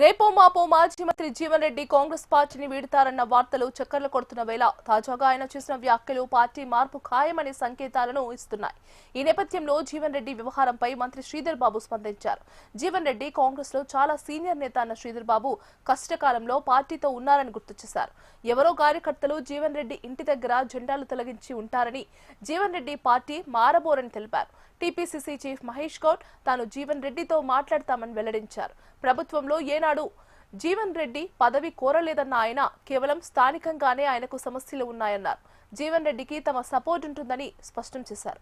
రేపో మాపో మాజీ మంత్రి జీవన్ రెడ్డి కాంగ్రెస్ పార్టీని వీడుతారన్న వార్తలు చక్కర్లు కొడుతున్న వేళ తాజాగా ఆయన చేసిన వ్యాఖ్యలు పార్టీ మార్పు ఖాయమనే సంకేతాలను ఇస్తున్నాయి. ఈ నేపథ్యంలో జీవన్ రెడ్డి వ్యవహారంపై మంత్రి శ్రీధర్ బాబు స్పందించారు. జీవన్ రెడ్డి కాంగ్రెస్ లో చాలా సీనియర్ నేత అన్న శ్రీధర్ బాబు కష్టకాలంలో పార్టీతో ఉన్నారని గుర్తు చేశారు. ఎవరో కార్యకర్తలు జీవన్ రెడ్డి ఇంటి దగ్గర జెండాలు తొలగించి ఉంటారని, జీవన్ రెడ్డి పార్టీ మారబోరని తెలిపారు. టీపీసీసీ చీఫ్ మహేష్ గౌడ్ తాను జీవన్ రెడ్డితో మాట్లాడతామని వెల్లడించారు. ప్రభుత్వంలో ఏనాడు జీవన్ రెడ్డి పదవి కోరలేదన్న ఆయన కేవలం స్థానికంగానే ఆయనకు సమస్యలు ఉన్నాయన్నారు. జీవన్ రెడ్డికి తమ సపోర్ట్ ఉంటుందని స్పష్టం చేశారు.